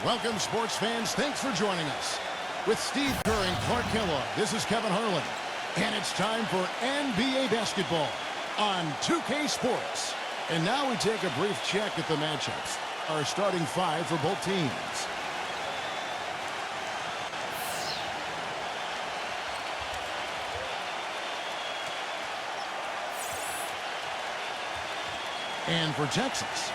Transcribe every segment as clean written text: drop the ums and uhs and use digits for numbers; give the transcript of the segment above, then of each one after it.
Welcome, sports fans. Thanks for joining us. With Steve Kerr and Clark Kellogg, this is Kevin Harlan. And it's time for NBA basketball on 2K Sports. And now we take a brief check at the matchups. Our starting five for both teams. And for Texas,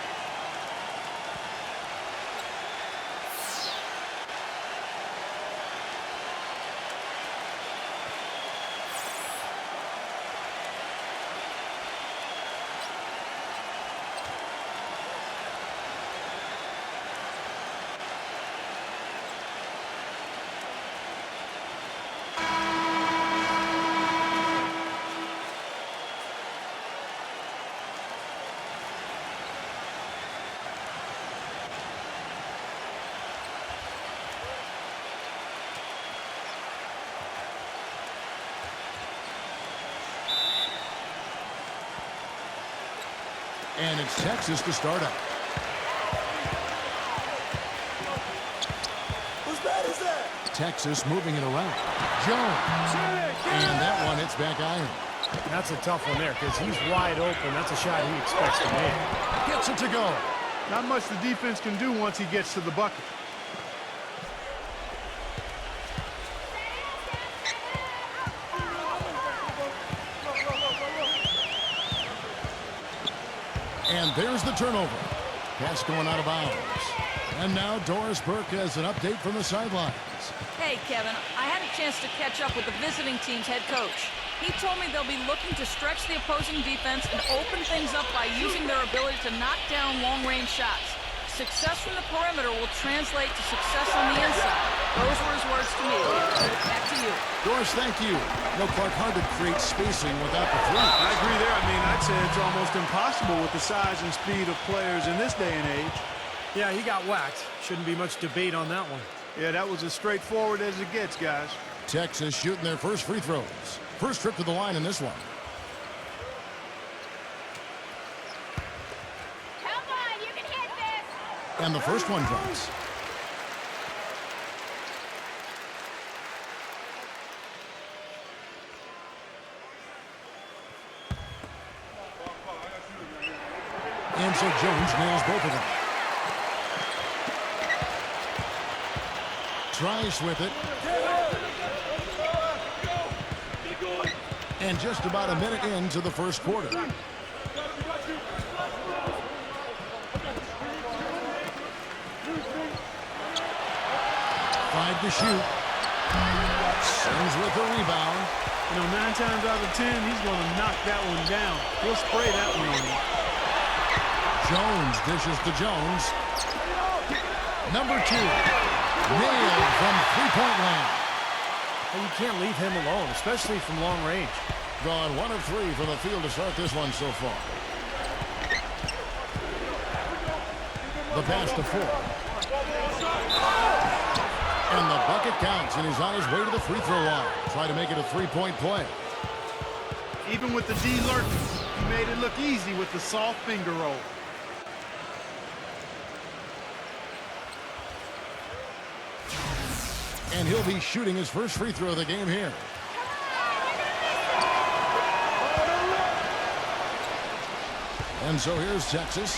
and it's Texas to start up. Whose bat is that? Texas moving it around. Jones. And that one hits back iron. That's a tough one there because he's wide open. That's a shot he expects to make. Gets it to go. Not much the defense can do once he gets to the bucket. And there's the turnover. Pass going out of bounds. And now Doris Burke has an update from the sidelines. Hey, Kevin, I had a chance to catch up with the visiting team's head coach. He told me they'll be looking to stretch the opposing defense and open things up by using their ability to knock down long-range shots. Success from the perimeter will translate to success on the inside. Those were his words to me. Back to you. Doris, thank you. No, Clark, hard to create spacing without the three. I agree there. I mean, I'd say it's almost impossible with the size and speed of players in this day and age. Yeah, he got whacked. Shouldn't be much debate on that one. Yeah, that was as straightforward as it gets, guys. Texas shooting their first free throws. First trip to the line in this one. Come on, you can hit this. And the first one drops. And so Jones nails both of them. Trice with it. And just about a minute into the first quarter. 5 to shoot. Sims with the rebound. You know, 9 times out of 10, he's going to knock that one down. He'll spray that one on you. Jones dishes to Jones. Number 2. Nailed from three-point land. And you can't leave him alone, especially from long range. Gone 1 of 3 from the field to start this one so far. The pass to 4. And the bucket counts, and he's on his way to the free throw line. Try to make it a three-point play. Even with the D lurking, he made it look easy with the soft finger roll. And he'll be shooting his first free throw of the game here. And so here's Texas.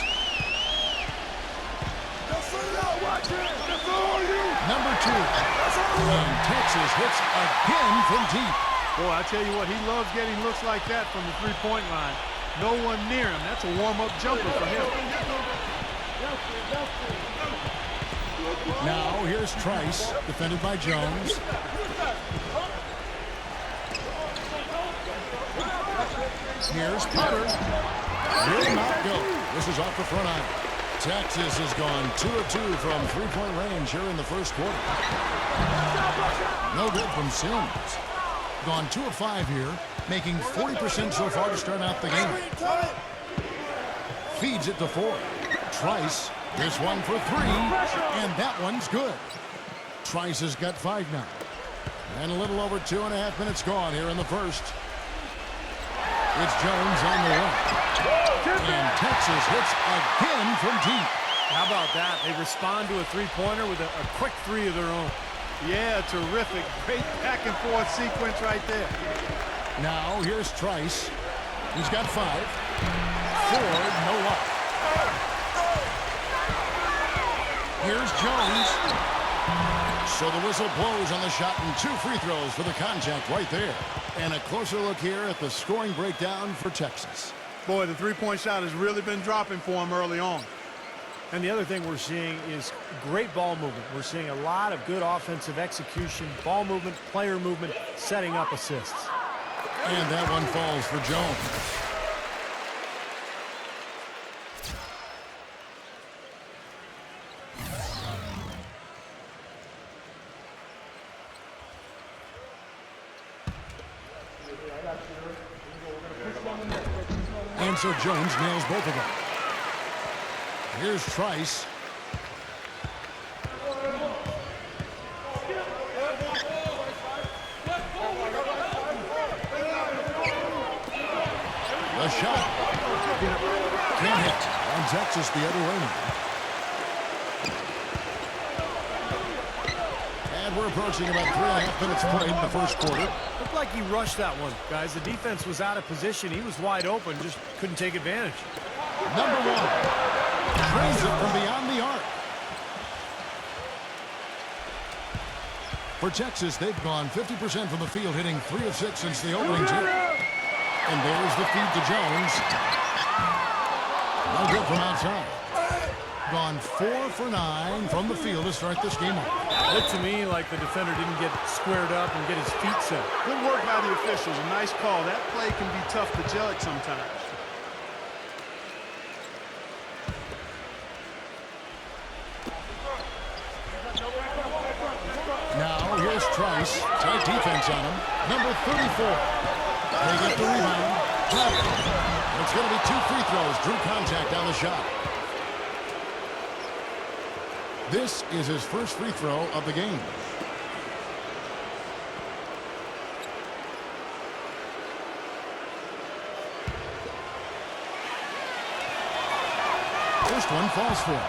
Number 2. And Texas hits again from deep. Boy, I tell you what, he loves getting looks like that from the three-point line. No one near him. That's a warm-up jumper for him. Now here's Trice, defended by Jones. Here's Potter. Will not go. This is off the front iron. Texas has gone 2 of 2 from three-point range here in the first quarter. No good from Sims. Gone 2 of 5 here, making 40% so far to start out the game. Feeds it to 4. Trice, this one for 3, and that one's good. Trice has got 5 now. And a little over 2.5 minutes gone here in the first. It's Jones on the run. And Texas hits again from deep. How about that? They respond to a three-pointer with a quick three of their own. Yeah, terrific. Great back-and-forth sequence right there. Now, here's Trice. He's got 5. Ford, no luck. Here's Jones. So the whistle blows on the shot and 2 free throws for the contact right there. And a closer look here at the scoring breakdown for Texas. Boy, the three-point shot has really been dropping for him early on. And the other thing we're seeing is great ball movement. We're seeing a lot of good offensive execution, ball movement, player movement, setting up assists. And that one falls for Jones. And so Jones nails both of them. Here's Trice. The shot. Can't hit. And Texas the other way. And we're approaching about 3.5 minutes played in the first quarter. Looked like he rushed that one, guys. The defense was out of position. He was wide open, just couldn't take advantage. Number 1. Trains it from beyond the arc. For Texas, they've gone 50% from the field, hitting 3 of 6 since the opening tip. And there's the feed to Jones. No good from outside. Gone 4 for 9 from the field to start this game off. Looked to me like the defender didn't get squared up and get his feet set. Good work by the officials. A nice call. That play can be tough to judge sometimes. Now, here's Trice. Tight defense on him. Number 34. They get the rebound. It's going to be 2 free throws. Drew contact on the shot. This is his first free throw of the game. First one falls for him.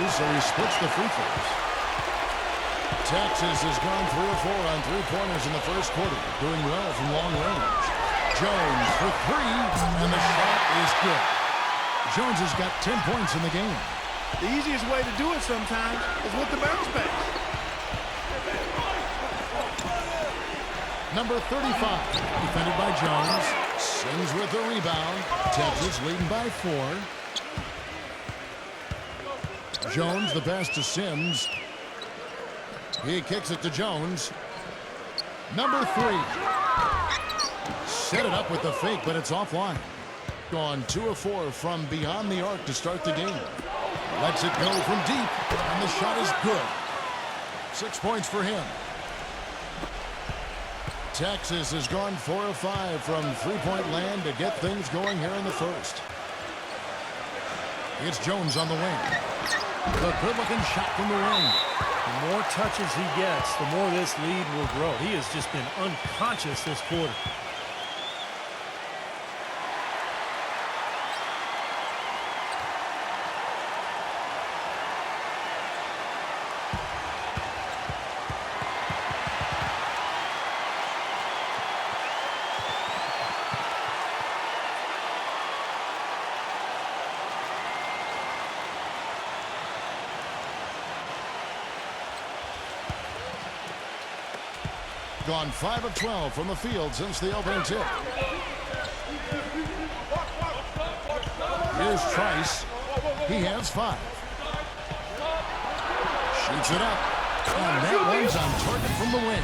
So he splits the free throws. Texas has gone 3 of 4 on 3-pointers in the first quarter, doing well from long range. Jones for 3, and the shot is good. Jones has got 10 points in the game. The easiest way to do it sometimes is with the bounce pass. Number 35, defended by Jones. Sings with the rebound. Texas leading by 4. Jones, the pass to Sims. He kicks it to Jones. Number 3. Set it up with the fake, but it's offline. Gone 2 of 4 from beyond the arc to start the game. Lets it go from deep, and the shot is good. 6 points for him. Texas has gone 4 of 5 from 3-point land to get things going here in the first. It's Jones on the wing. The good-looking shot from the wing. The more touches he gets, the more this lead will grow. He has just been unconscious this quarter. Gone 5 of 12 from the field since the opening tip. Here's Trice. He has 5. Shoots it up. And that one's on target from the wing.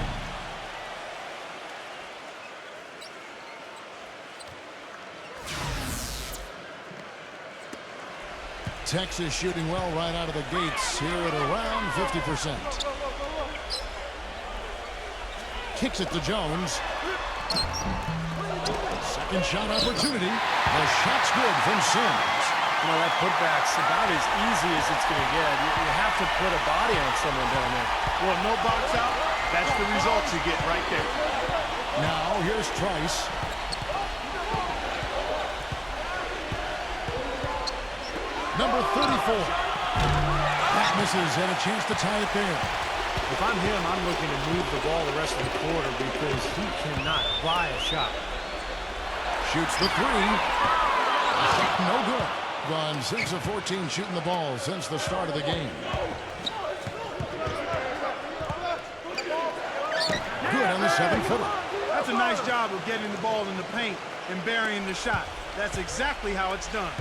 Texas shooting well right out of the gates here at around 50%. Kicks it to Jones. Second shot opportunity. The shot's good from Sims. You know, that putback's about as easy as it's going to get. You have to put a body on someone down there. Well, no box out. That's the results you get right there. Now, here's Trice. Number 34. That misses, and a chance to tie it there. If I'm him, I'm looking to move the ball the rest of the quarter because he cannot buy a shot. Shoots the three. Shot no good. Gone 6 of 14 shooting the ball since the start of the game. Good on the 7-footer. That's a nice job of getting the ball in the paint and burying the shot. That's exactly how it's done.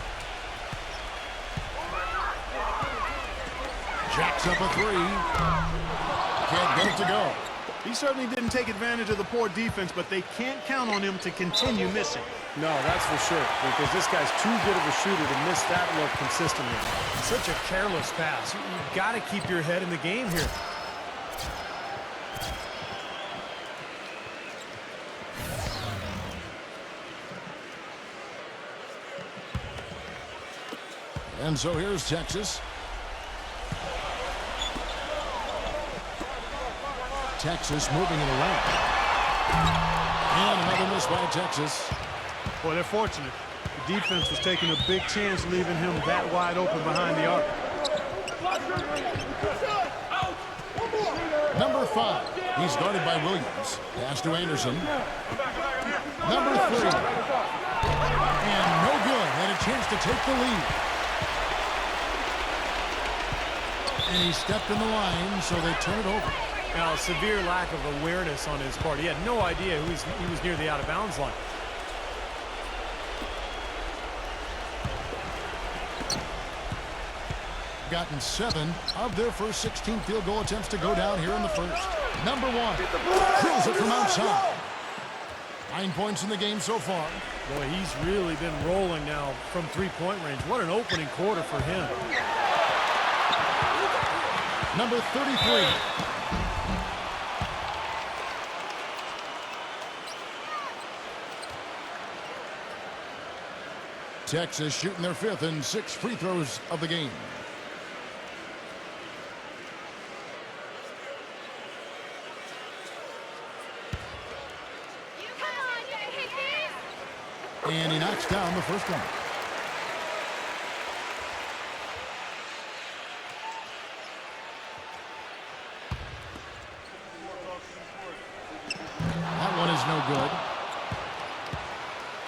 Jacks up a three. Can't get it to go. He certainly didn't take advantage of the poor defense, but they can't count on him to continue missing. No, that's for sure, because this guy's too good of a shooter to miss that look consistently. Such a careless pass. You've got to keep your head in the game here. And so here's Texas. Texas moving it around. And another miss by Texas. Boy, they're fortunate. The defense was taking a big chance leaving him that wide open behind the arc. Number 5. He's guarded by Williams. Pass to Anderson. Number 3. And no good. Had a chance to take the lead. And he stepped in the line, so they turn it over. Now, a severe lack of awareness on his part. He had no idea he was near the out-of-bounds line. Gotten 7 of their first 16 field goal attempts to go down here in the first. Number 1. Drills it from outside. 9 points in the game so far. Boy, he's really been rolling now from three-point range. What an opening quarter for him. Number 33. Texas shooting their 5th and 6 free throws of the game. And he knocks down the first one. That one is no good.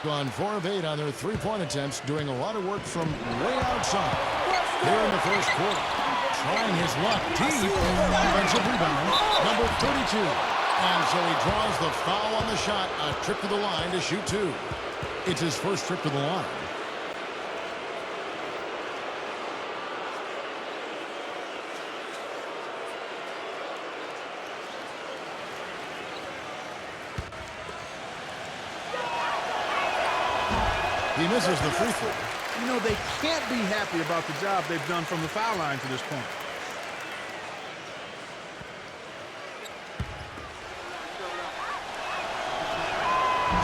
Gone 4 of 8 on their three-point attempts, doing a lot of work from way outside. Here in the first quarter, trying his luck deep. Defensive rebound, number 32. And so he draws the foul on the shot, a trip to the line to shoot 2. It's his first trip to the line. He misses the free throw. You know, they can't be happy about the job they've done from the foul line to this point.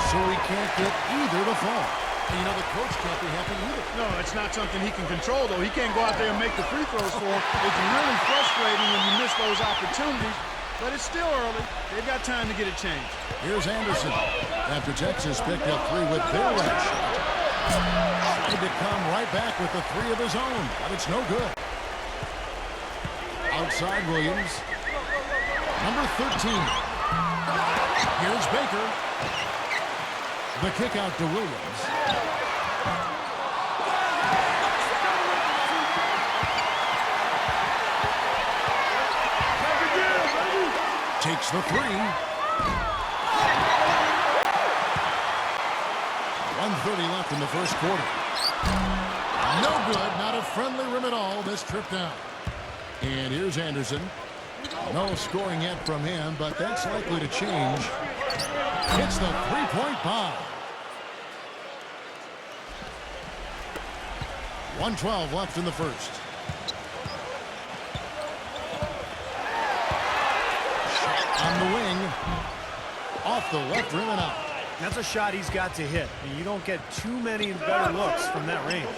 So he can't get either to fall. And you know, the coach can't be happy either. No, it's not something he can control, though. He can't go out there and make the free throws for him. It's really frustrating when you miss those opportunities, but it's still early. They've got time to get it changed. Here's Anderson. After Texas picked up 3 with their last shot. Tried to come right back with the 3 of his own, but it's no good. Outside Williams. Number 13. Here's Baker. The kick out to Williams. Takes the 3. 1:30 left in the first quarter. No good, not a friendly rim at all this trip down. And here's Anderson. No scoring yet from him, but that's likely to change. It's the three-point bomb. 1:12 left in the first. Shot on the wing. Off the left rim and out. That's a shot he's got to hit. And you don't get too many better looks from that range.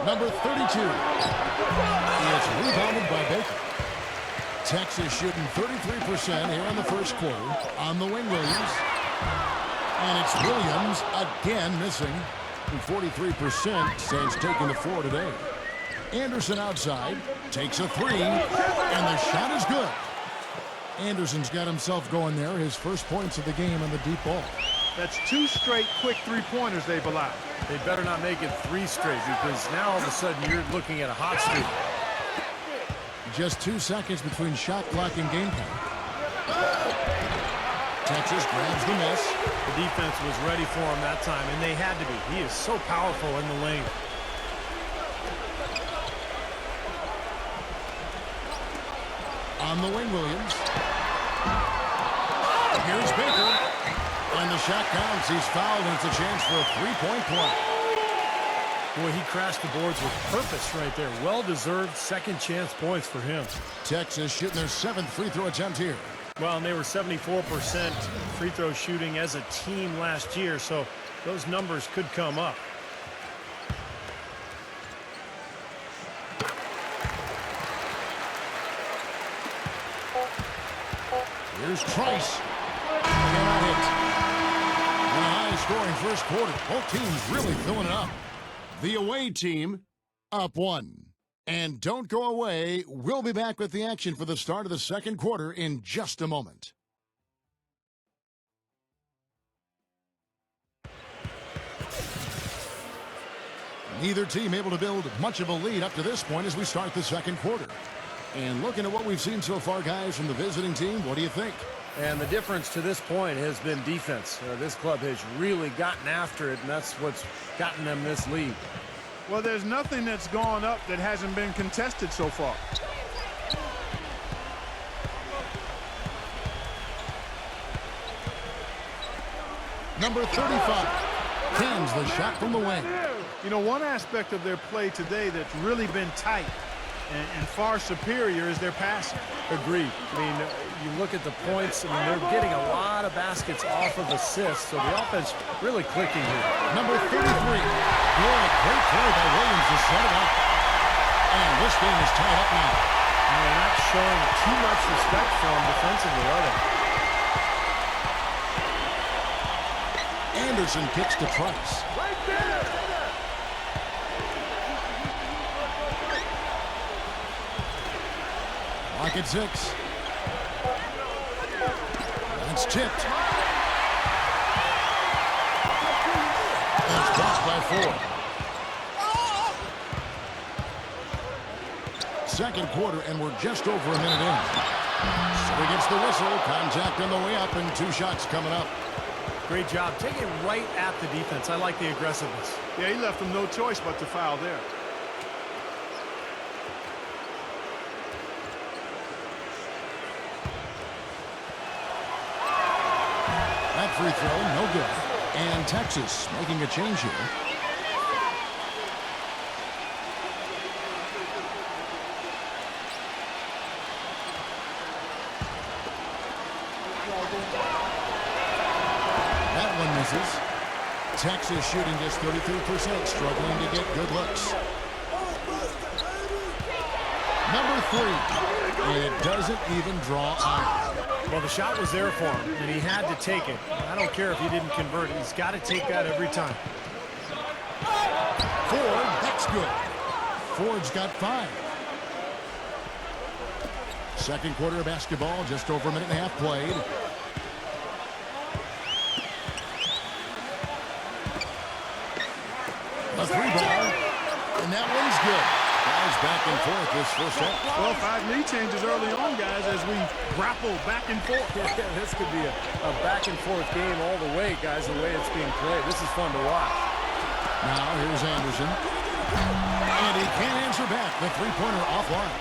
Number 32. It's rebounded by Baker. Texas shooting 33% here in the first quarter. On the wing, Williams. And it's Williams again missing. 43% since taking the floor today. Anderson outside. Takes a three. And the shot is good. Anderson's got himself going there. His first points of the game on the deep ball. That's 2 straight quick three-pointers they've allowed. They better not make it 3 straight, because now all of a sudden you're looking at a hot streak. Just 2 seconds between shot clock and game time. Texas grabs the miss. The defense was ready for him that time, and they had to be. He is so powerful in the lane. On the wing, Williams. Here's Baker. And the shot counts. He's fouled, and it's a chance for a three-point play. Boy, he crashed the boards with purpose right there. Well-deserved second chance points for him. Texas shooting their 7th free throw attempt here. Well, and they were 74% free throw shooting as a team last year, so those numbers could come up. Here's Trice. Cannot hit. And a high-scoring first quarter. Both teams really filling it up. The away team up 1. And don't go away. We'll be back with the action for the start of the second quarter in just a moment. Neither team able to build much of a lead up to this point as we start the second quarter. And looking at what we've seen so far, guys, from the visiting team, what do you think? And the difference to this point has been defense. This club has really gotten after it, and that's what's gotten them this lead. Well, there's nothing that's gone up that hasn't been contested so far. Number 35 cans the shot from the wing. You know, one aspect of their play today that's really been tight and far superior is their passing. Agreed. I mean, you look at the points, I mean, they're getting a lot of baskets off of assists, so the offense really clicking here. Number 33. Good, great play by Williams to set it up. And this game is tied up now. And they're not showing too much respect for him defensively, are they? Anderson kicks to Trice. Right there! Lock at 6. That's tipped. That's blocked by 4. Second quarter, and we're just over a minute in. So he gets the whistle. Contact on the way up, and 2 shots coming up. Great job. Taking it right at the defense. I like the aggressiveness. Yeah, he left them no choice but to foul there. That free throw, no good. And Texas making a change here. That one misses. Texas shooting just 33%, struggling to get good looks. Number 3, and it doesn't even draw iron. Well, the shot was there for him, and he had to take it. I don't care if he didn't convert it. He's got to take that every time. Ford, that's good. Ford's got 5. Second quarter of basketball, just over a minute and a half played. A 3-ball, and that one's good. Guys back and forth this first half. Well, 5 lead changes early on, guys, as we grapple back and forth. Yeah, this could be a back-and-forth game all the way, guys, the way it's being played. This is fun to watch. Now, here's Anderson. And he can't answer back. The three-pointer offline.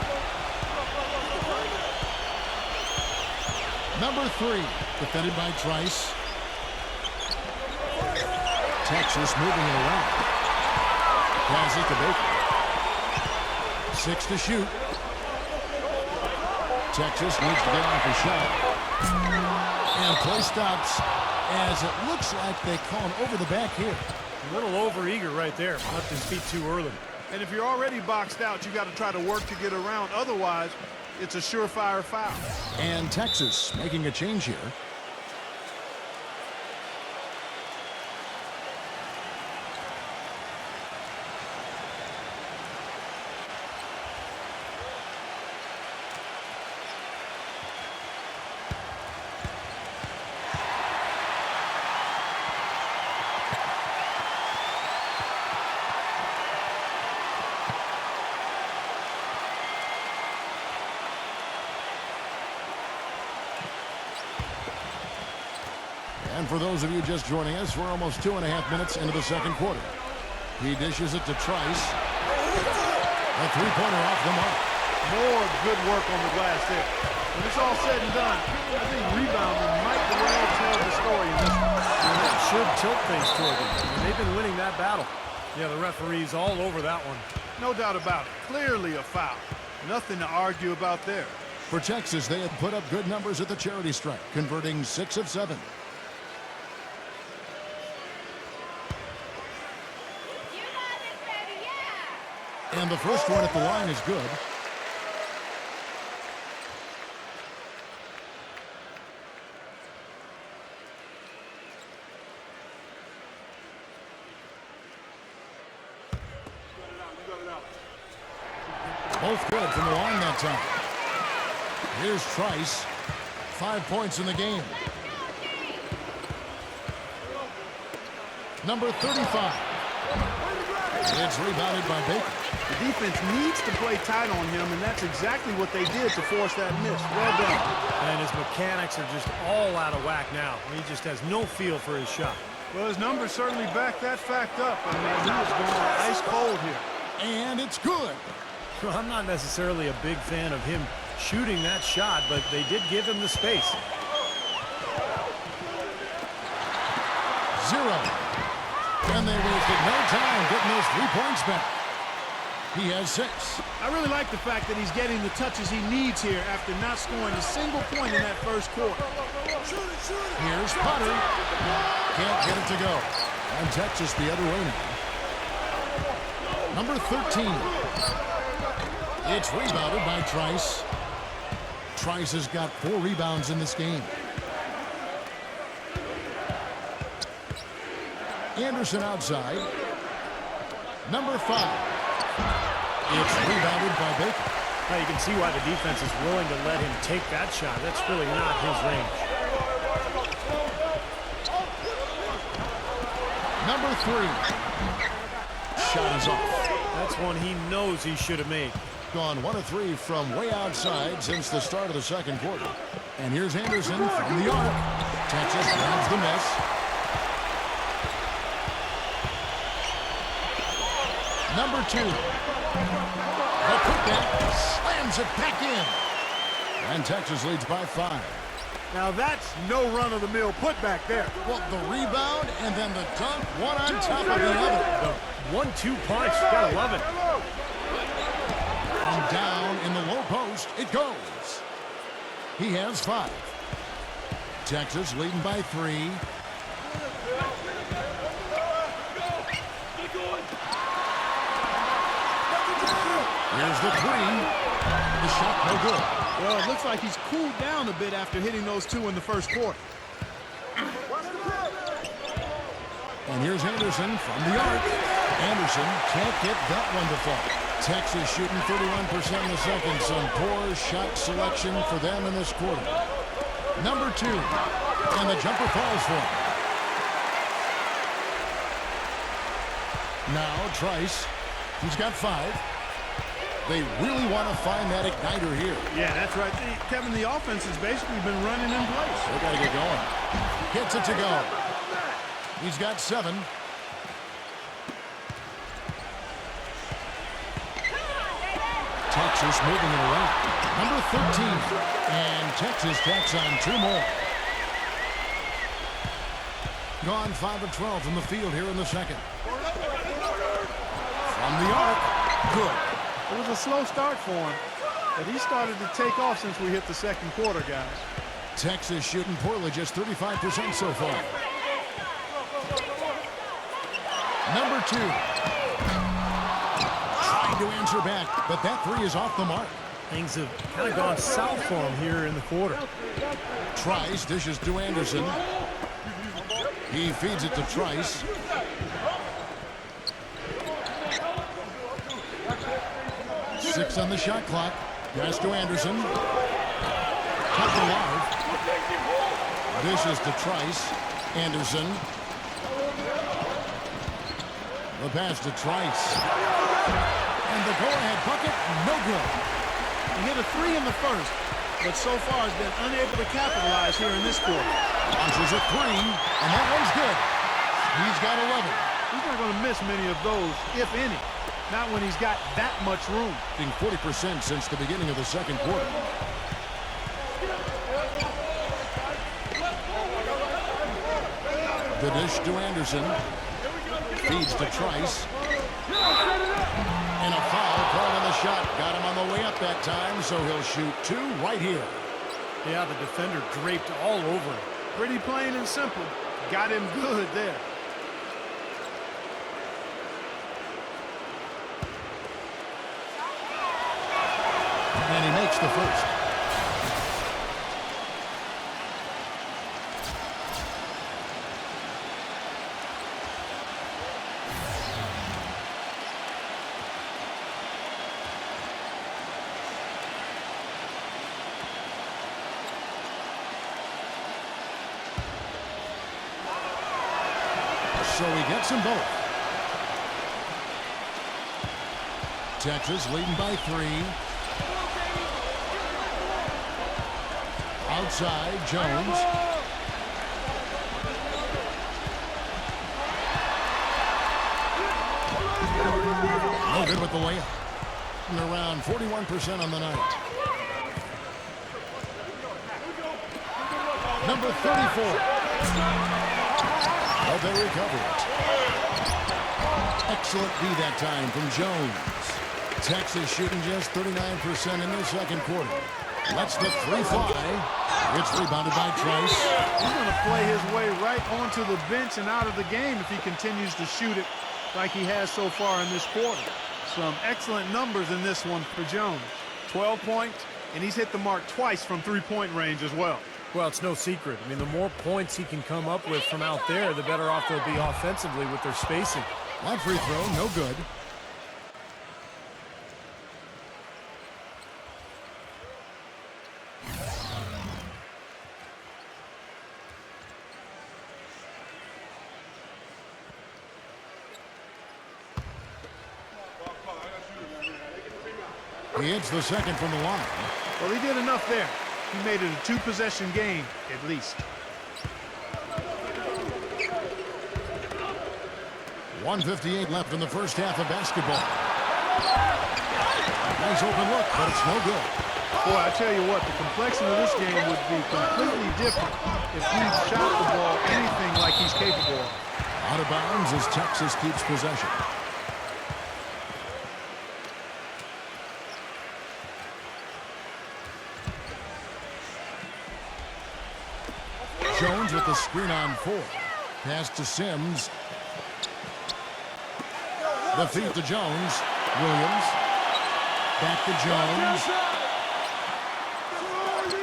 Number 3, defended by Trice. Texas moving it around. Pass it to Baker. 6 to shoot. Texas needs to get off a shot. And play stops as it looks like they call him over the back here. A little over-eager right there. Left his feet too early. And if you're already boxed out, you got to try to work to get around. Otherwise, it's a surefire foul. And Texas making a change here. And for those of you just joining us, we're almost 2.5 minutes into the second quarter. He dishes it to Trice. A three-pointer off the mark. More good work on the glass there. When it's all said and done, I think rebounding might well tell the story in this one. And that should tilt things toward them. And they've been winning that battle. Yeah, the referee's all over that one. No doubt about it. Clearly a foul. Nothing to argue about there. For Texas, they had put up good numbers at the charity stripe, converting 6 of 7. And the first one at the line is good. Both good from the line that time. Here's Trice. 5 points in the game. Number 35. It's rebounded by Baker. The defense needs to play tight on him, and that's exactly what they did to force that miss. Well done. And his mechanics are just all out of whack now. He just has no feel for his shot. Well, his numbers certainly back that fact up. I mean, he was going ice cold here. And it's good. Well, I'm not necessarily a big fan of him shooting that shot, but they did give him the space. 0. And they wasted no time getting those 3 points back. He has 6. I really like the fact that he's getting the touches he needs here after not scoring a single point in that first quarter. Here's Potter. Can't get it to go. And Texas the other way now. Number 13. It's rebounded by Trice. Trice has got 4 rebounds in this game. Anderson outside. Number 5. It's rebounded by Baker. Now you can see why the defense is willing to let him take that shot. That's really not his range. Number 3. Shot is off. That's one he knows he should have made. Gone 1 of 3 from way outside since the start of the second quarter. And here's Anderson from the arc. Texas grabs the miss. Number 2. The putback slams it back in. And Texas leads by 5. Now that's no run-of-the-mill putback there. Well, the rebound and then the dunk, one on top of the other. The 1-2 punch, gotta love it. And down in the low post, it goes. He has 5. Texas leading by 3. Here's the 3. The shot no good. Well, it looks like he's cooled down a bit after hitting those 2 in the first quarter. And here's Anderson from the arc. Anderson can't get that one to fall. Texas shooting 31% in the second. Some poor shot selection for them in this quarter. Number 2. And the jumper falls for him. Now Trice. He's got 5. They really want to find that igniter here. Yeah, that's right. Kevin, the offense has basically been running in place. They got to get going. Gets it to go. He's got 7. Texas moving it around. Number 13. And Texas tacks on 2 more. Gone 5 of 12 from the field here in the second. From the arc. Good. It was a slow start for him, but he started to take off since we hit the second quarter, guys. Texas shooting poorly, just 35% so far. Number 2. Trying to answer back, but that three is off the mark. Things have kind of gone south for him here in the quarter. Trice dishes to Anderson. He feeds it to Trice. Six on the shot clock. Pass to Anderson. Kept alive. Dishes to Trice. Anderson. The pass to Trice. And the go-ahead bucket, no good. He hit a three in the first, but so far has been unable to capitalize here in this quarter. Launches a three, and that one's good. He's got 11. He's not going to miss many of those, if any. Not when he's got that much room. Being 40% since the beginning of the second quarter. The dish to Anderson. Feeds to Trice. And a foul called on the shot. Got him on the way up that time, so he'll shoot 2 right here. Yeah, the defender draped all over him. Pretty plain and simple. Got him good there. And he makes the first. So he gets them both. Texas leading by 3. Outside, Jones. No good with the layup. And around 41% on the night. Number 34. But they recover it. Excellent D that time from Jones. Texas shooting just 39% in the second quarter. Lets the three fly. It's rebounded by Trice. He's going to play his way right onto the bench and out of the game if he continues to shoot it like he has so far in this quarter. Some excellent numbers in this one for Jones. 12 points, and he's hit the mark twice from three-point range as well. Well, it's no secret. I mean, the more points he can come up with from out there, the better off they'll be offensively with their spacing. That free throw, no good. He hits the second from the line. Well, he did enough there. He made it a two-possession game, at least. 1:58 left in the first half of basketball. Nice open look, but it's no good. Boy, I tell you what, the complexion of this game would be completely different if he shot the ball anything like he's capable of. Out of bounds as Texas keeps possession. Jones with the screen on 4. Pass to Sims. The feed to Jones. Williams. Back to Jones.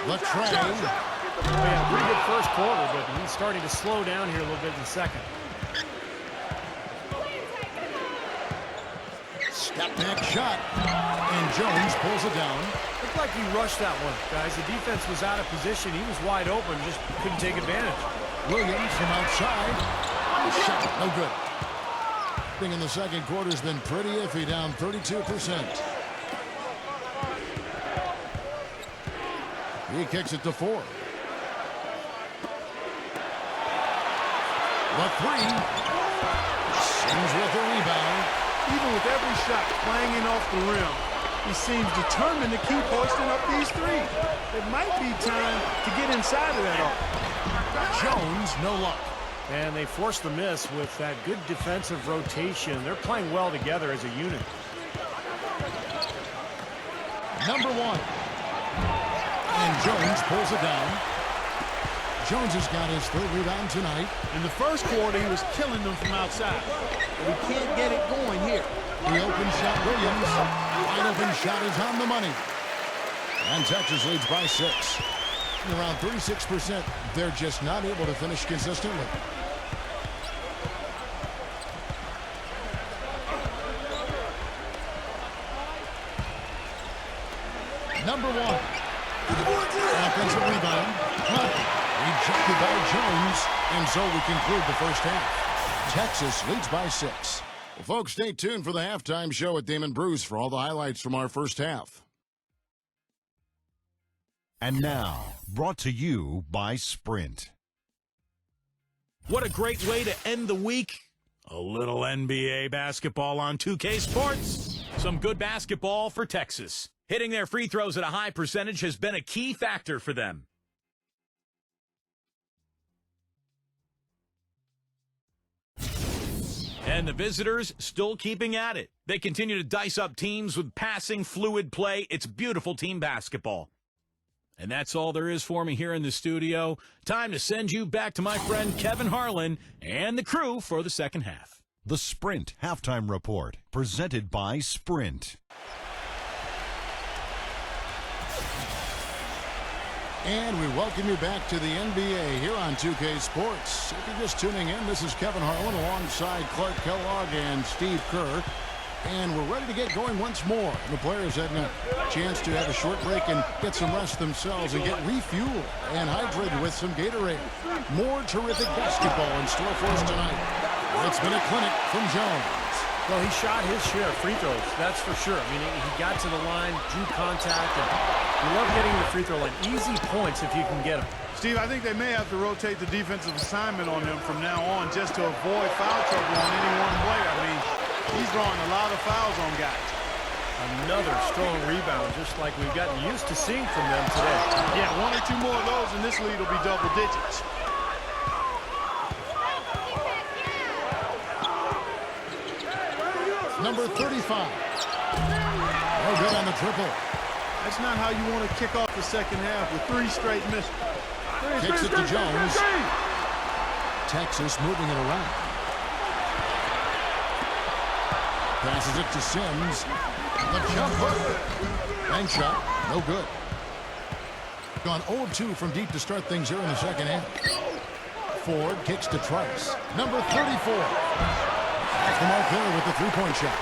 The tray. Yeah, pretty good first quarter, but he's starting to slow down here a little bit in the second. Step back shot. And Jones pulls it down. Looked like he rushed that one, guys. The defense was out of position. He was wide open, just couldn't take advantage. Williams from outside. Shot, no good. Thing in the second quarter has been pretty iffy, down 32%. He kicks it to 4. The three. Sims with the rebound. Even with every shot clanging off the rim, he seems determined to keep hoisting up these threes. It might be time to get inside of that arc. Jones, no luck. And they forced the miss with that good defensive rotation. They're playing well together as a unit. Number 1. And Jones pulls it down. Jones has got his third rebound tonight. In the first quarter, he was killing them from outside. But he can't get it going here. The open shot, Williams. Wide open shot is on the money. And Texas leads by 6. Around 36%. They're just not able to finish consistently. Number 1. Offensive rebound. Rejected by Jones. And so we conclude the first half. Texas leads by 6. Well, folks, stay tuned for the halftime show at Damon Bruce for all the highlights from our first half. And now, brought to you by Sprint. What a great way to end the week. A little NBA basketball on 2K Sports. Some good basketball for Texas. Hitting their free throws at a high percentage has been a key factor for them. And the visitors still keeping at it. They continue to dice up teams with passing, fluid play. It's beautiful team basketball. And that's all there is for me here in the studio. Time to send you back to my friend Kevin Harlan and the crew for the second half. The Sprint Halftime Report, presented by Sprint. And we welcome you back to the NBA here on 2K Sports. If you're just tuning in, this is Kevin Harlan alongside Clark Kellogg and Steve Kerr. And we're ready to get going once more. The players had a chance to have a short break and get some rest themselves and get refueled and hydrated with some Gatorade. More terrific basketball in store for us tonight. It's been a clinic from Jones. Well, he shot his share of free throws, that's for sure. I mean, he got to the line, drew contact, and you love getting the free throw line. Easy points if you can get them. Steve, I think they may have to rotate the defensive assignment on him from now on just to avoid foul trouble on any one player. I mean, he's drawing a lot of fouls on guys. Another strong rebound, just like we've gotten used to seeing from them today. Yeah, 1 or 2 more of those, and this lead will be double digits. Number 35. Oh, good on the triple. That's not how you want to kick off the second half with 3 straight misses. Kicks it to Jones. Texas moving it around. Passes it to Sims. The jump hook. Bank shot. No good. Gone 0-2 from deep to start things here in the second half. Ford kicks to Trice. Number 34. From Mark Miller with the three-point shot.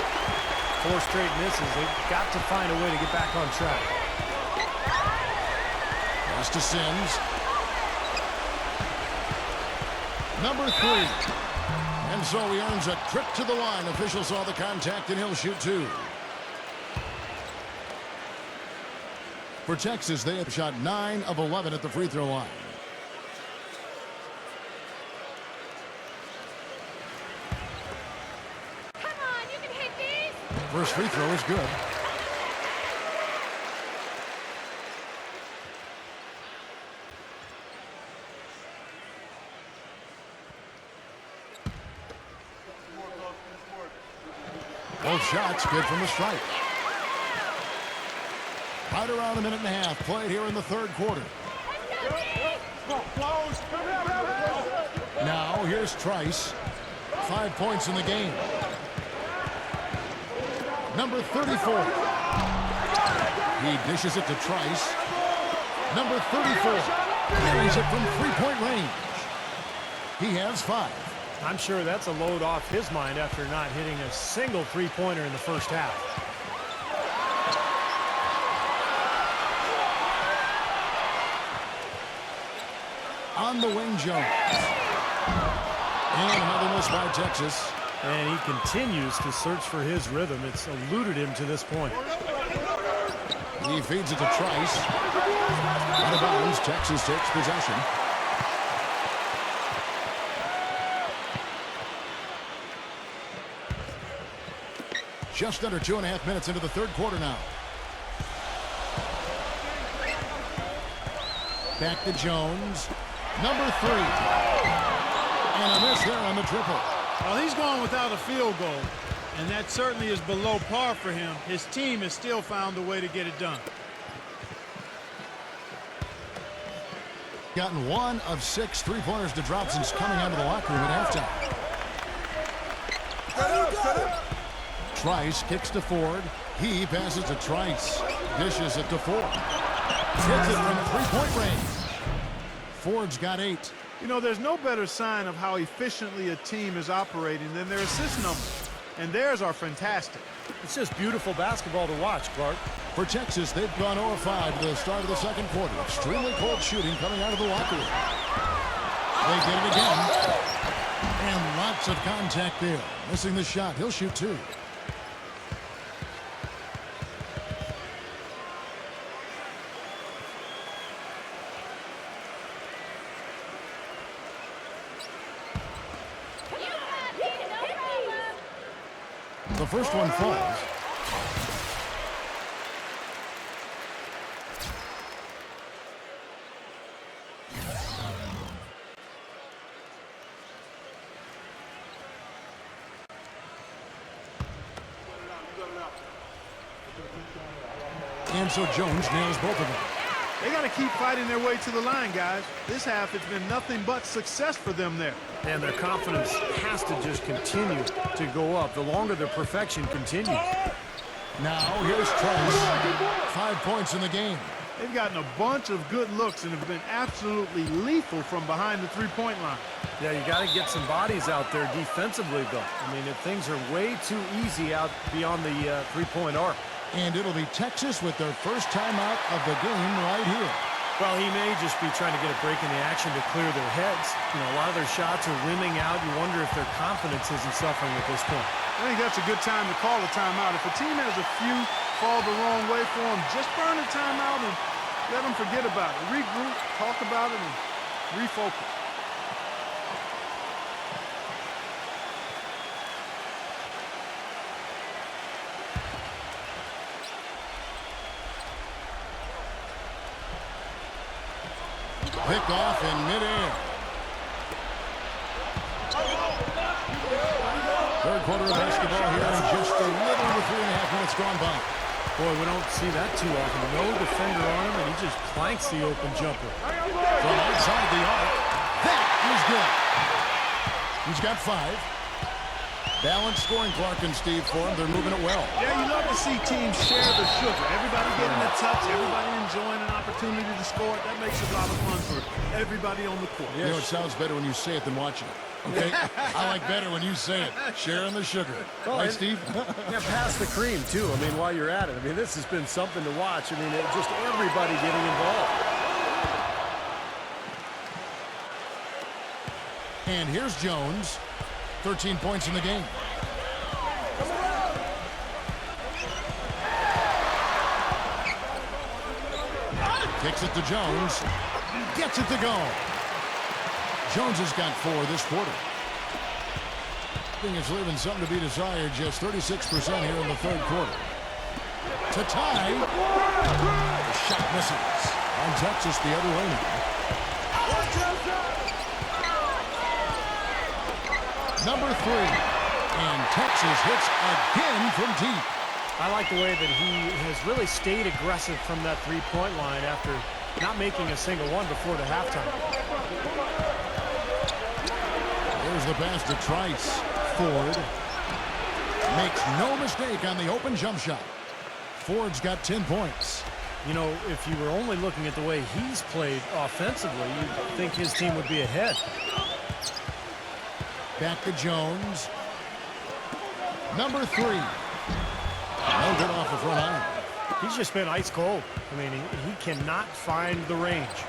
4 straight misses. They've got to find a way to get back on track. Pass to Sims. Number 3. And so he earns a trip to the line. Official saw the contact, and he'll shoot 2. For Texas, they have shot 9 of 11 at the free throw line. First free throw is good. Both shots good from the strike. Right around a minute and a half played here in the third quarter. Now here's Trice. 5 points in the game. Number 34. He dishes it to Trice. Number 34. Carries it from three-point range. He has 5. I'm sure that's a load off his mind after not hitting a single three-pointer in the first half. On the wing, Jones. And another miss by Texas. And he continues to search for his rhythm. It's eluded him to this point. He feeds it to Trice. Out of bounds, Texas takes possession. Just under 2.5 minutes into the third quarter now. Back to Jones. Number 3. And a miss there on the triple. Well, he's going without a field goal, and that certainly is below par for him. His team has still found a way to get it done. gotten 1 of 6 3-pointers to drop since coming out of the locker room at halftime. Trice kicks to Ford. He passes to Trice. Dishes it to Ford. Hits it from 3-point range. Ford's got 8. You know, there's no better sign of how efficiently a team is operating than their assist numbers. And theirs are fantastic. It's just beautiful basketball to watch, Clark. For Texas, they've gone 0-5 to the start of the second quarter. Extremely cold shooting coming out of the locker room. They get it again. And lots of contact there. Missing the shot. He'll shoot 2. The first one falls. And so Jones nails both of them. They got to keep fighting their way to the line, guys. This half, it's been nothing but success for them there. And their confidence has to just continue to go up the longer their perfection continues. Now here's Trice. 5 points in the game. They've gotten a bunch of good looks and have been absolutely lethal from behind the three-point line. Yeah, you got to get some bodies out there defensively, though. I mean, if things are way too easy out beyond the three-point arc. And it'll be Texas with their first timeout of the game right here. Well, he may just be trying to get a break in the action to clear their heads. You know, a lot of their shots are rimming out. You wonder if their confidence isn't suffering at this point. I think that's a good time to call a timeout. If a team has a few fall the wrong way for them, just burn a timeout and let them forget about it. Regroup, talk about it, and refocus. Picked off in midair. Third quarter of basketball here in just a little over 3.5 minutes gone by. Boy, we don't see that too often. No defender on him, and he just planks the open jumper. From outside the arc, that is good. He's got 5. Balanced scoring, Clark and Steve, for him. They're moving it well. Yeah, you love to see teams share the sugar. Everybody getting a touch, everybody enjoying an opportunity to score it. That makes it a lot of fun for everybody on the court. You know, it sounds better when you say it than watching it. Okay? I like better when you say it. Sharing the sugar. Right, Steve? Yeah, pass the cream, too. I mean, while you're at it. I mean, this has been something to watch. I mean, just everybody getting involved. And here's Jones. 13 points in the game. Kicks it to Jones. Gets it to go. Jones has got 4 this quarter. I think it's leaving something to be desired. Just 36% here in the third quarter. To tie. The shot misses. On Texas the other way now. Number 3. And Texas hits again from deep. I like the way that he has really stayed aggressive from that three-point line after not making a single one before the halftime. There's the pass to Trice. Ford makes no mistake on the open jump shot. Ford's got 10 points. You know, if you were only looking at the way he's played offensively, you'd think his team would be ahead. Back to Jones. Number 3. No good off the front iron. He's just been ice cold. I mean, he cannot find the range.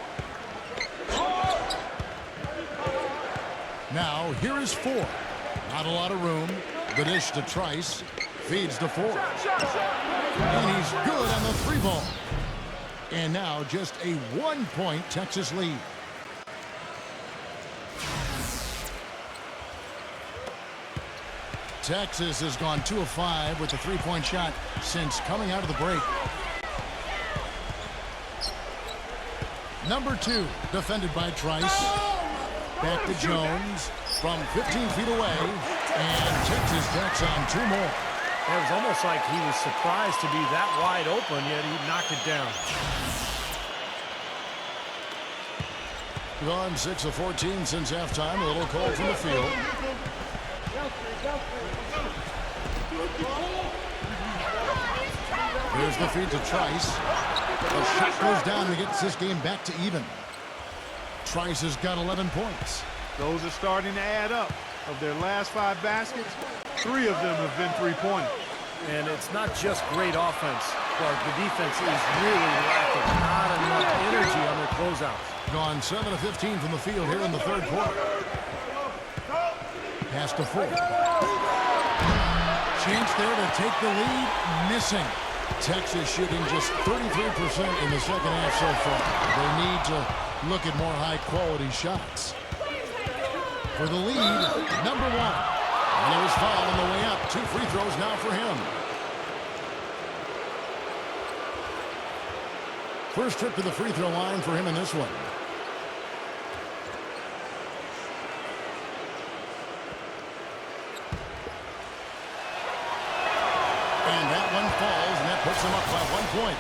Now, here is 4. Not a lot of room. The dish to Trice. Feeds to 4. And he's good on the 3-ball. And now just a 1-point Texas lead. Texas has gone 2 of 5 with the 3-point shot since coming out of the break. Number 2, defended by Trice. Back to Jones from 15 feet away. And Texas backs on 2 more. It was almost like he was surprised to be that wide open, yet he knocked it down. Gone 6 of 14 since halftime. A little cold from the field. Here's the feed to Trice. The shot goes down and gets this game back to even. Trice has got 11 points. Those are starting to add up. Of their last 5 baskets, 3 of them have been three-pointers. And it's not just great offense, Clark. The defense is really lacking. Not enough energy on their closeouts. Gone 7 of 15 from the field here in the third quarter. Pass to Ford. Chance there to take the lead. Missing. Texas shooting just 33% in the second half so far. They need to look at more high-quality shots. For the lead, number 1. And it was fouled on the way up. 2 free throws now for him. First trip to the free throw line for him in this one. And that one falls, and that puts him up by 1 point.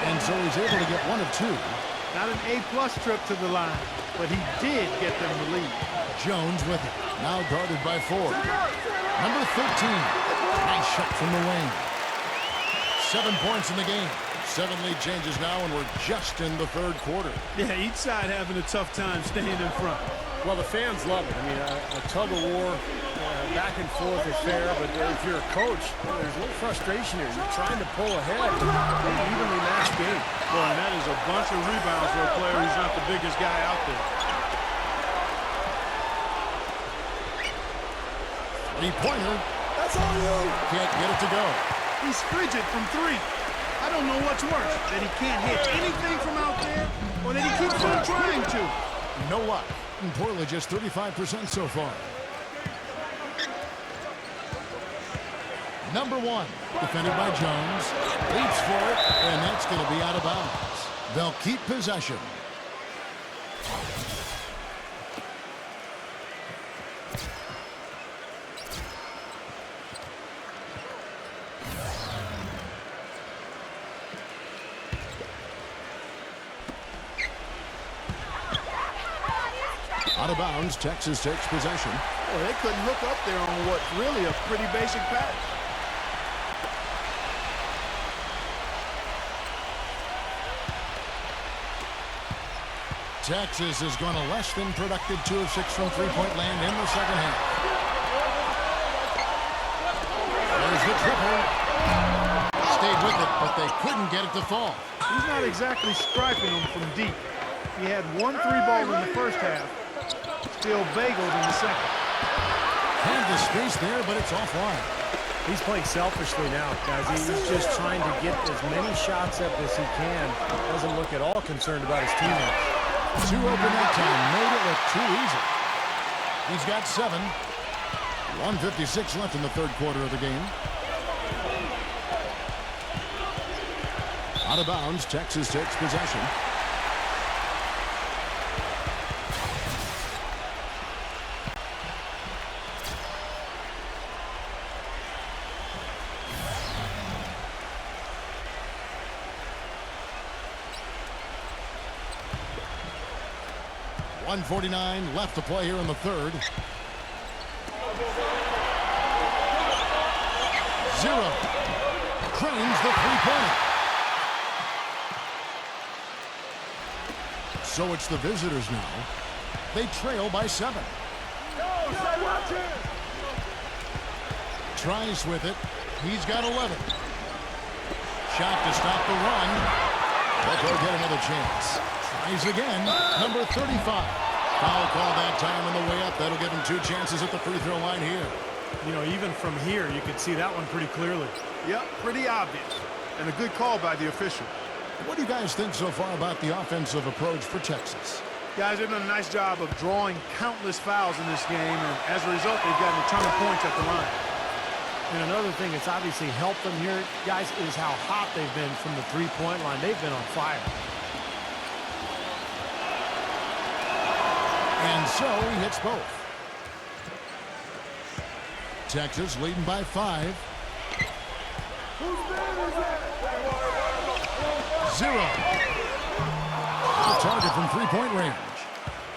And so he's able to get 1 of 2. Not an A-plus trip to the line, but he did get them the lead. Jones with it. Now guarded by Ford. Number 13. Nice shot from the wing. 7 points in the game. 7 lead changes now, and we're just in the third quarter. Yeah, each side having a tough time staying in front. Well, the fans love it. I mean, a tug-of-war, back and forth is fair, but if you're a coach, there's a little frustration here. You're trying to pull ahead in an evenly matched game. Boy, and that is a bunch of rebounds for a player who's not the biggest guy out there. Three-pointer. That's all you. Can't get it to go. He's frigid from 3. I don't know what's worse, that he can't hit anything from out there, or that he keeps on trying to. No luck. And Portland just 35% so far. Number 1, defended by Jones. Leaps for it, and that's going to be out of bounds. They'll keep possession. Out of bounds, Texas takes possession. Well, they couldn't hook up there on what's really a pretty basic pass. Texas has gone a less than productive 2 of 6 from three-point land in the second half. There's the triple. Stayed with it, but they couldn't get it to fall. He's not exactly striping them from deep. He had 1 3-ball in the first half. Still bageled in the second. Had the space there, but it's offline. He's playing selfishly now, guys. He's just trying to get as many shots up as he can. Doesn't look at all concerned about his teammates. 2 open that time. Made it look too easy. He's got 7. 1:56 left in the third quarter of the game. Out of bounds, Texas takes possession. .149 left to play here in the third. 0. Cranes the three-pointer. So it's the visitors now. They trail by 7. Trice with it. He's got 11. Shot to stop the run. But they'll get another chance. Tries again. Number 35. Foul call that time on the way up. That'll give him 2 chances at the free throw line here. You know, even from here, you can see that one pretty clearly. Yep, pretty obvious. And a good call by the official. What do you guys think so far about the offensive approach for Texas? Guys, they've done a nice job of drawing countless fouls in this game, and as a result, they've gotten a ton of points at the line. And another thing that's obviously helped them here, guys, is how hot they've been from the three-point line. They've been on fire. And so he hits both. Texas leading by 5. 0. A target from three-point range.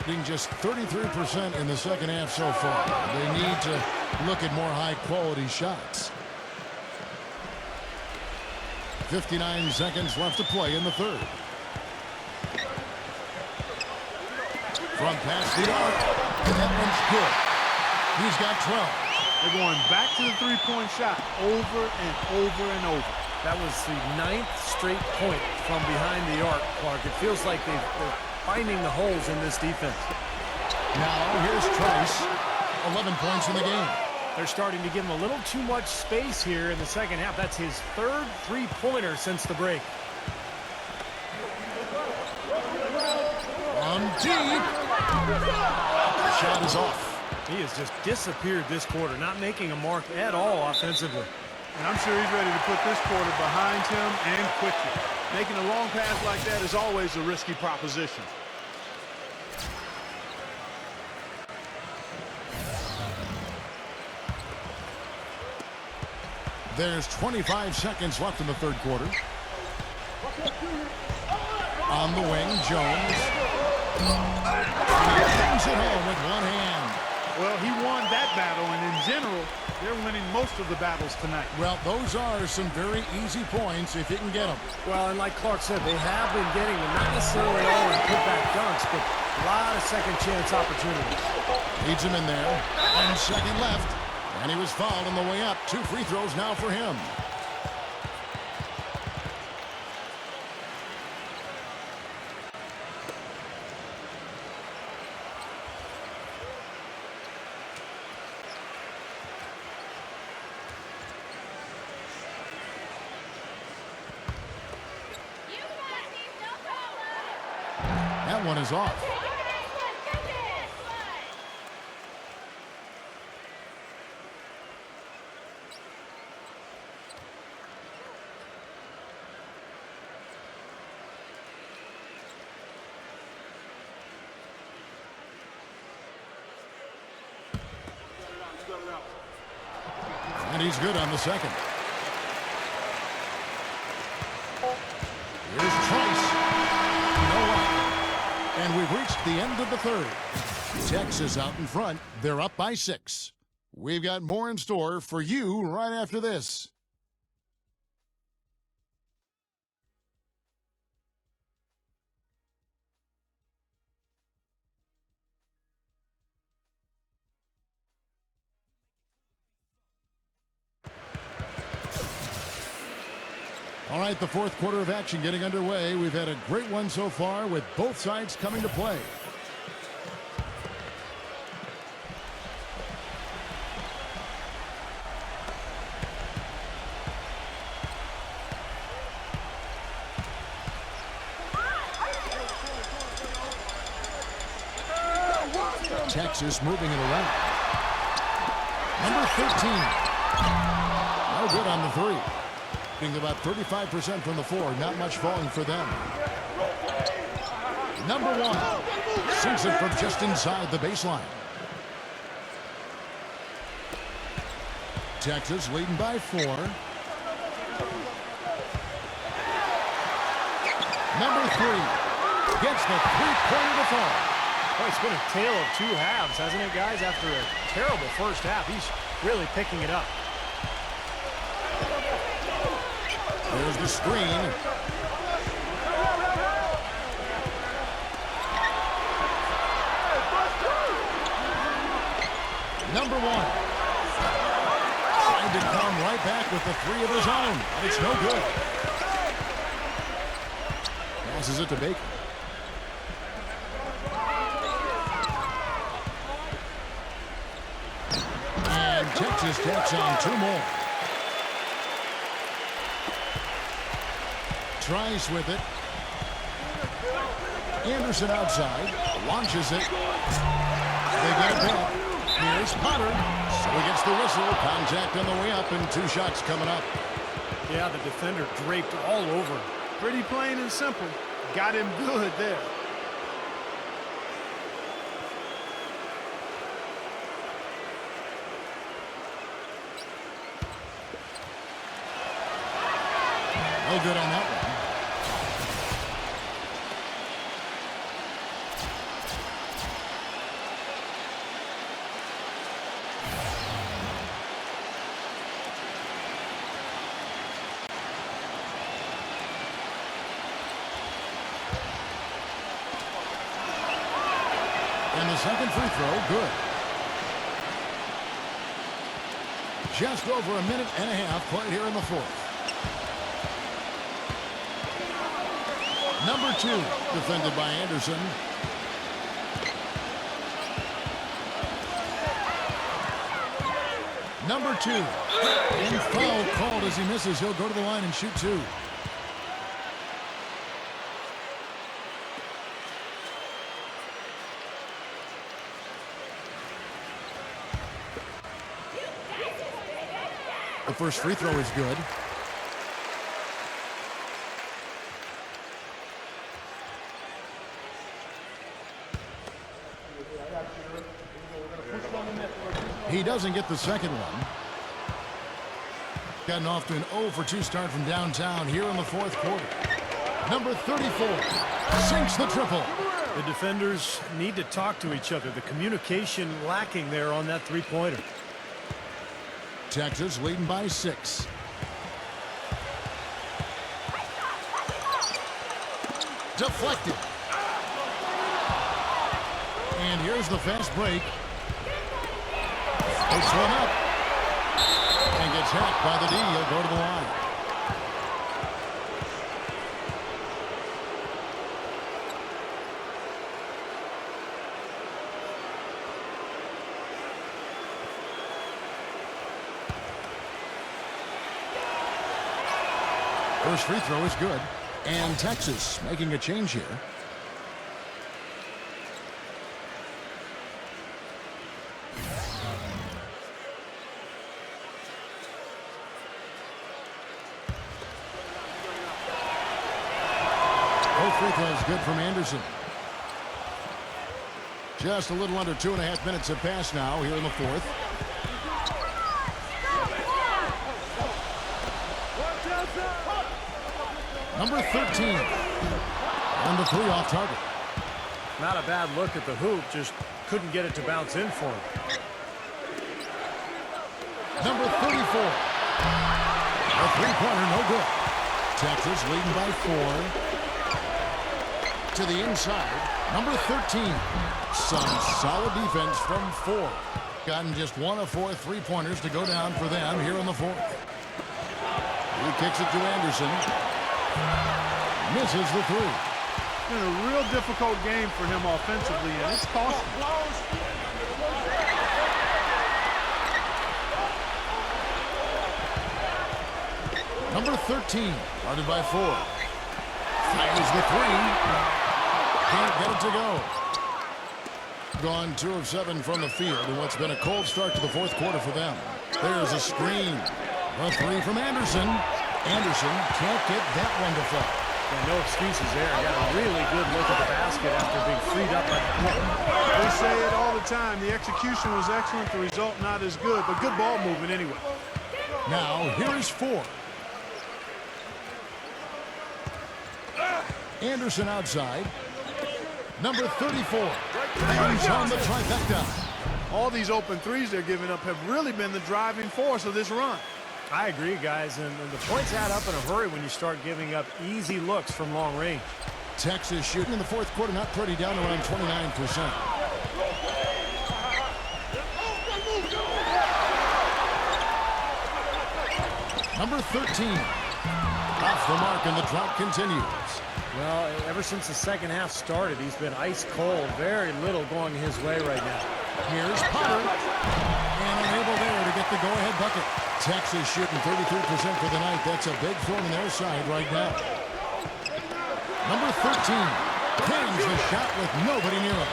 Being just 33% in the second half so far. They need to look at more high-quality shots. 59 seconds left to play in the third. From past the arc, and that one's good. He's got 12. They're going back to the three-point shot over and over and over. That was the 9th straight point from behind the arc, Clark. It feels like they're finding the holes in this defense. Now here's Trice. 11 points in the game. They're starting to give him a little too much space here in the second half. That's his 3rd three-pointer since the break. From deep. The shot is off. He has just disappeared this quarter, not making a mark at all offensively. And I'm sure he's ready to put this quarter behind him and quickly. Making a long pass like that is always a risky proposition. There's 25 seconds left in the third quarter. On the wing, Jones. Brings it home with one hand. Well, he won that battle, and in general, they're winning most of the battles tonight. Well, those are some very easy points if you can get them. Well, and like Clark said, they have been getting them, not necessarily all in putback dunks, but a lot of second chance opportunities. Leads him in there. 1 second left. And he was fouled on the way up. 2 free throws now for him. That one is off. And he's good on the second. Here's Trice. No way. And we've reached the end of the third. Texas out in front. They're up by 6. We've got more in store for you right after this. All right, the fourth quarter of action getting underway. We've had a great one so far with both sides coming to play. Texas moving it around. Number 13. No good on the 3. Being about 35% from the 4. Not much falling for them. Number 1. Sinks it from just inside the baseline. Texas leading by 4. Number 3. Gets the three-pointer to fall. Oh, it's been a tale of 2 halves, hasn't it, guys? After a terrible first half, he's really picking it up. There's the screen. Number 1. Trying to come right back with the 3 of his own. And it's no good. Passes it to Baker. And Texas tacks on 2 more. Trice with it. Anderson outside. Launches it. They get it back. Here's Potter. So he gets the whistle. Contact on the way up and 2 shots coming up. Yeah, the defender draped all over him. Pretty plain and simple. Got him good there. No good on that one. And the second free throw, good. Just over a minute and a half played here in the fourth. Number 2, defended by Anderson. Number 2, and foul called as he misses. He'll go to the line and shoot 2. The first free throw is good. He doesn't get the second one. Gotten off to an 0 for 2 start from downtown here in the fourth quarter. Number 34 sinks the triple. The defenders need to talk to each other. The communication lacking there on that three-pointer. Texas leading by 6. Deflected. And here's the fast break. Takes one up. And gets hacked by the D. He'll go to the line. First free throw is good. And Texas making a change here. Both free throws good from Anderson. Just a little under 2.5 minutes have passed now here in the fourth. Number 13. And the 3 off target. Not a bad look at the hoop, just couldn't get it to bounce in for him. Number 34. A three-pointer, no good. Texas leading by 4. To the inside. Number 13. Some solid defense from 4. Gotten just 1 of 4 three-pointers to go down for them here in the fourth. He kicks it to Anderson. Misses the 3. Been a real difficult game for him offensively, and it's costing him. Number 13, guarded by 4. Fires the 3. Can't get it to go. Gone 2 of 7 from the field in what's been a cold start to the fourth quarter for them. There's a screen. A 3 from Anderson. Anderson can't get that one to fall. Yeah, no excuses there. Got a really good look at the basket after being freed up by the court. They say it all the time. The execution was excellent. The result not as good, but good ball movement anyway. Now, here is 4. Anderson outside. Number 34. Hangs on the trifecta. All these open threes they're giving up have really been the driving force of this run. I agree, guys, and the points add up in a hurry when you start giving up easy looks from long range. Texas shooting in the fourth quarter, not pretty, down around 29%. Number 13. Off the mark, and the drought continues. Well, ever since the second half started, he's been ice cold. Very little going his way right now. Here's Potter. And unable there to get the go-ahead bucket. Texas shooting 33% for the night. That's a big thorn in their side right now. Number 13. Hangs the shot with nobody near him.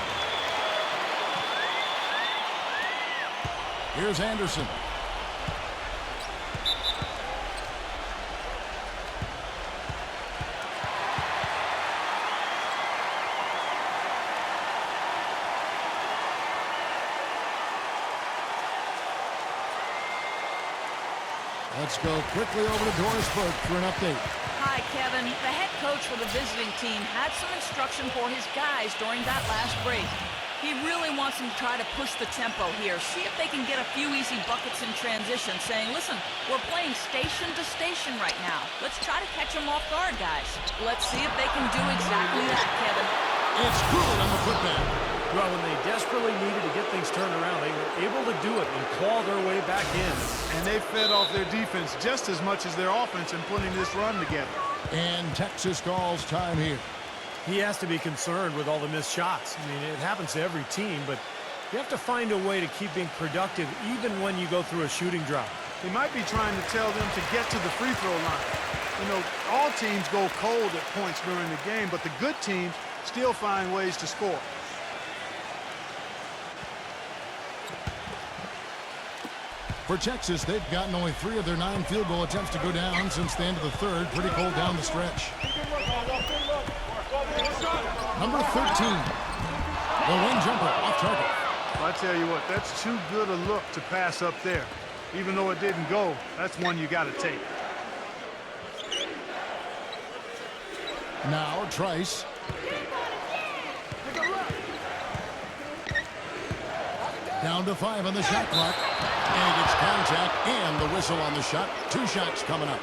Here's Anderson. Let's go quickly over to Doris Burke for an update. Hi, Kevin. The head coach for the visiting team had some instruction for his guys during that last break. He really wants them to try to push the tempo here, see if they can get a few easy buckets in transition, saying, listen, we're playing station to station right now. Let's try to catch them off guard, guys. Let's see if they can do exactly that, Kevin. It's good on the putback. Well, when they desperately needed to get things turned around, they were able to do it and claw their way back in. And they fed off their defense just as much as their offense in putting this run together. And Texas calls time here. He has to be concerned with all the missed shots. I mean, it happens to every team, but you have to find a way to keep being productive even when you go through a shooting drought. He might be trying to tell them to get to the free throw line. You know, all teams go cold at points during the game, but the good teams still find ways to score. For Texas, they've gotten only 3 of their 9 field goal attempts to go down since the end of the third. Pretty cold down the stretch. Number 13. The wing jumper off target. Well, I tell you what, that's too good a look to pass up there. Even though it didn't go, that's one you got to take. Now Trice. Down to 5 on the shot clock. And it's contact and the whistle on the shot. 2 shots coming up.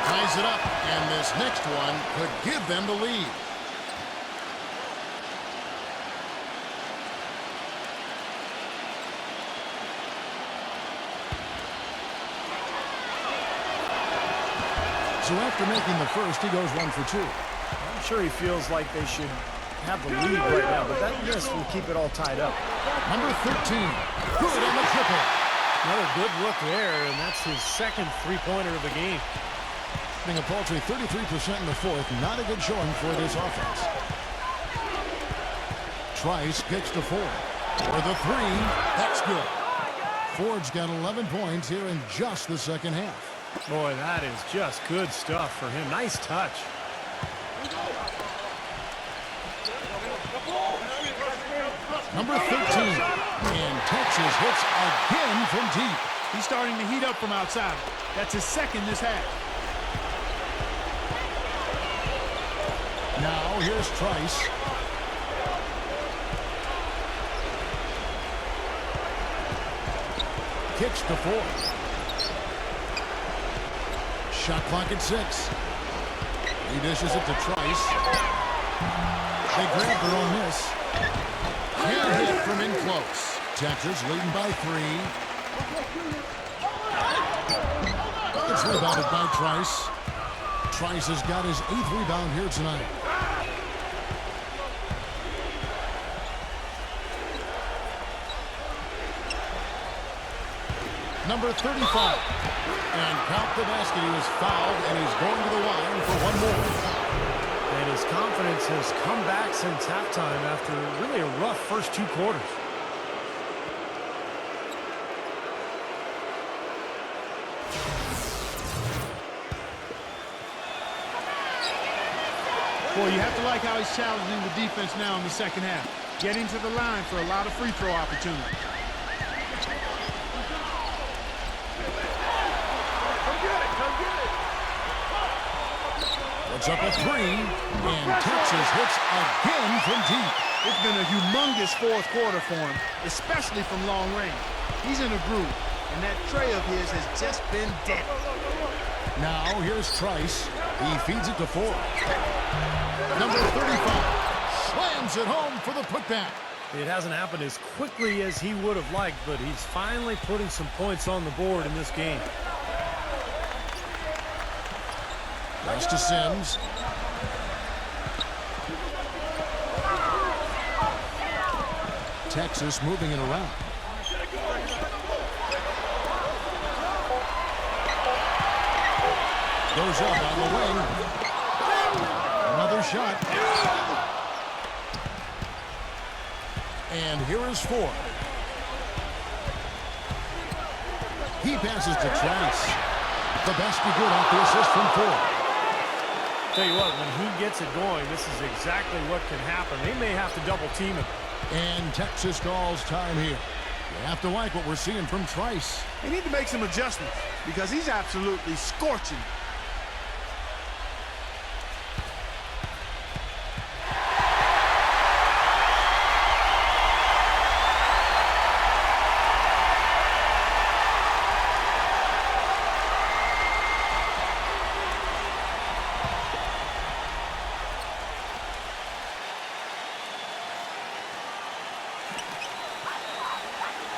Ties it up, and this next one could give them the lead. So after making the first, he goes 1 for 2. I'm sure he feels like they should have the lead right now, but that miss will keep it all tied up. Number 13, good on the triple. Another good look there, and that's his second three-pointer of the game. Being a paltry 33% in the fourth, not a good showing for this offense. Trice kicks to Ford. For the 3, that's good. Ford's got 11 points here in just the second half. Boy, that is just good stuff for him. Nice touch. Number 13, and Texas hits again from deep. He's starting to heat up from outside. That's his second this half. Now here's Trice. Kicks to 4. Shot clock at 6. He dishes it to Trice. They grab their own miss. Can't hit from in close. Texas leading by 3. It's rebounded by Trice. Trice has got his 8th rebound here tonight. Number 35. And count the basket. He was fouled, and he's going to the line for 1 more. And his confidence has come back since halftime after really a rough first 2 quarters. Boy, you have to like how he's challenging the defense now in the second half. Getting to the line for a lot of free throw opportunities. It's up a 3, and Texas hits again from deep. It's been a humongous fourth quarter for him, especially from long range. He's in a groove, and that tray of his has just been dead. Now here's Trice. He feeds it to Ford. Number 35 slams it home for the putback. It hasn't happened as quickly as he would have liked, but he's finally putting some points on the board in this game. Pass to Sims. Texas moving it around. Goes up on the wing. Another shot. And here is Ford. He passes to Trice. The basket good off the assist from Ford. Tell you what, when he gets it going, this is exactly what can happen. They may have to double team him. And Texas calls time here. You have to like what we're seeing from Trice. They need to make some adjustments because he's absolutely scorching.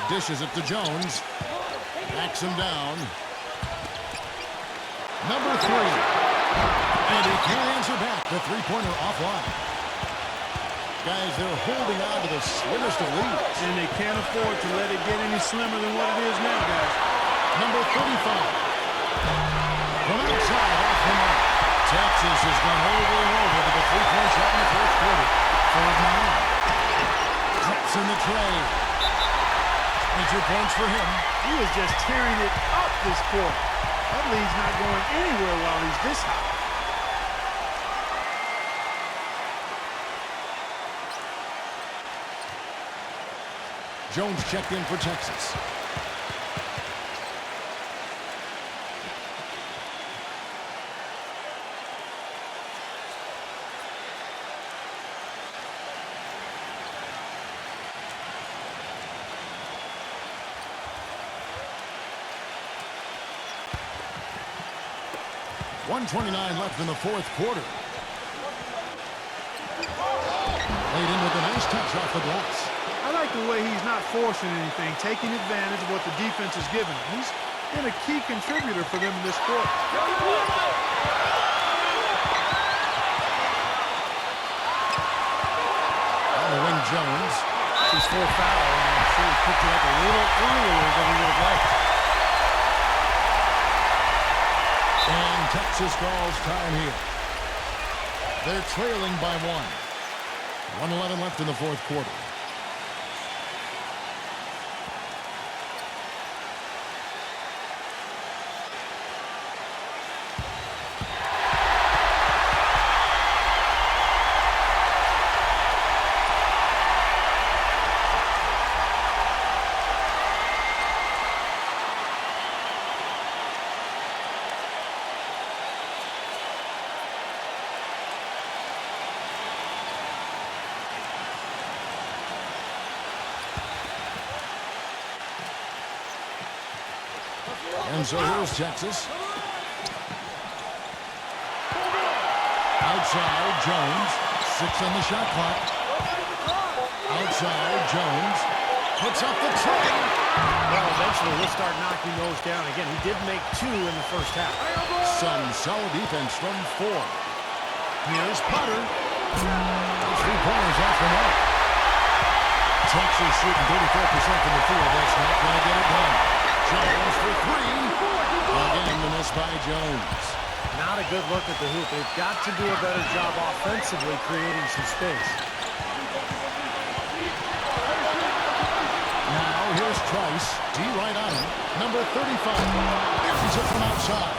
Dishes it to Jones. Backs him down. Number 3. And he can't answer back. The three-pointer offline. Guys, they're holding on to the slimmest of leads. And they can't afford to let it get any slimmer than what it is now, guys. Number 35. From outside, off the mark. Texas has gone over and over with a three-point shot in the fourth quarter. 4 of 9. Drops in the tray. 2 points for him. He was just tearing it up this quarter. That lead's not going anywhere while he's this high. Jones checked in for Texas. .129 left in the fourth quarter. Laid in with a nice touch off the glass. I like the way he's not forcing anything, taking advantage of what the defense is giving him. He's been a key contributor for them in this quarter. On the wing, Jones. His fourth foul, and I'm sure he picked it up a little earlier than he would have liked. And Texas calls time here. They're trailing by 1. 1:11 left in the fourth quarter. And so here's Texas. Outside, Jones. 6 on the shot clock. Outside, Jones. Puts up the tray. Well, eventually we'll start knocking those down. Again, he did make 2 in the first half. Some solid defense from 4. Here's Potter. 3 pointers off the mark. Texas shooting 34% from the field. That's not going to get it done. Jones for 3. Again, the miss by Jones. Not a good look at the hoop. They've got to do a better job offensively creating some space. Now here's Trice. D right on him. Number 35. Here's it from outside.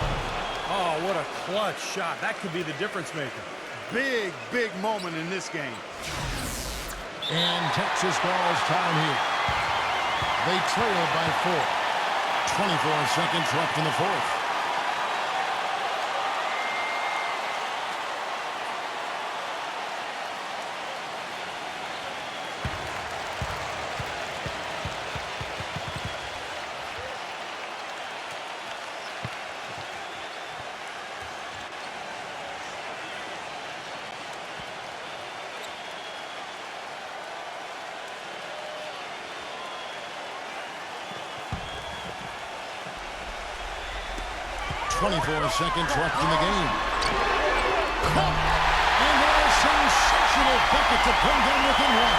Oh, what a clutch shot. That could be the difference maker. Big, big moment in this game. And Texas calls time here. They trail by 4. 24 seconds left in the fourth. Seconds left in the game. And a sensational bucket to bring them within 1.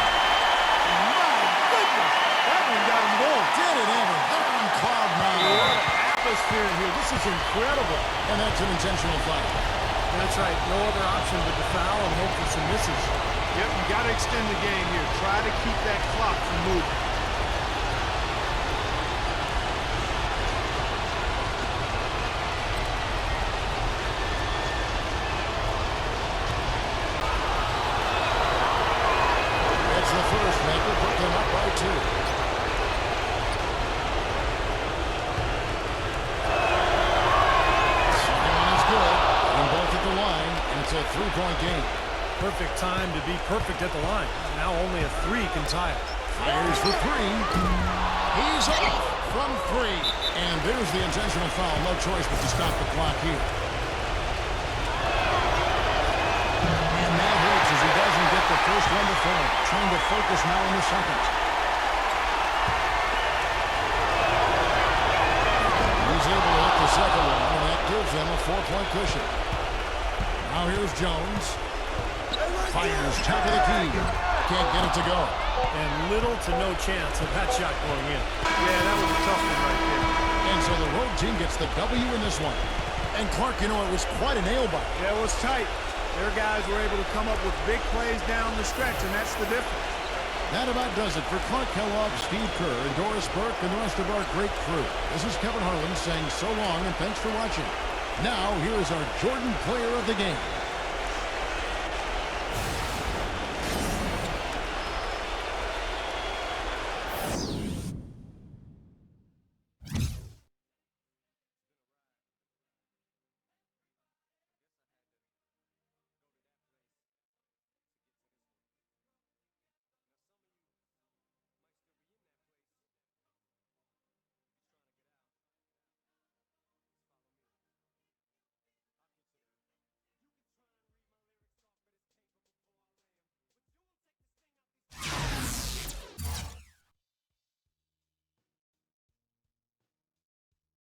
My goodness, that one got him going. Did it ever? They're on cloud 9. Atmosphere in here. This is incredible. And that's an intentional foul. That's right. No other option but to foul and hope for some misses. Yep, you got to extend the game here. Try to keep that clock from moving. 3-point game. Perfect time to be perfect at the line. Now only a 3 can tie it. Fires for 3. He's off from 3. And there's the intentional foul. No choice but to stop the clock here. And that hurts as he doesn't get the first one to fall. Trying to focus now in the second. He's able to hit the second one, and that gives them a 4-point cushion. Now here's Jones. Fires top of the key. Can't get it to go. And little to no chance of that shot going in. Yeah, that was a tough one right there. And so the road team gets the W in this one. And Clark, you know, it was quite a nail-biter. Yeah, it was tight. Their guys were able to come up with big plays down the stretch, and that's the difference. That about does it for Clark Kellogg, Steve Kerr, and Doris Burke, and the rest of our great crew. This is Kevin Harlan saying so long and thanks for watching. Now, here is our Jordan Player of the Game.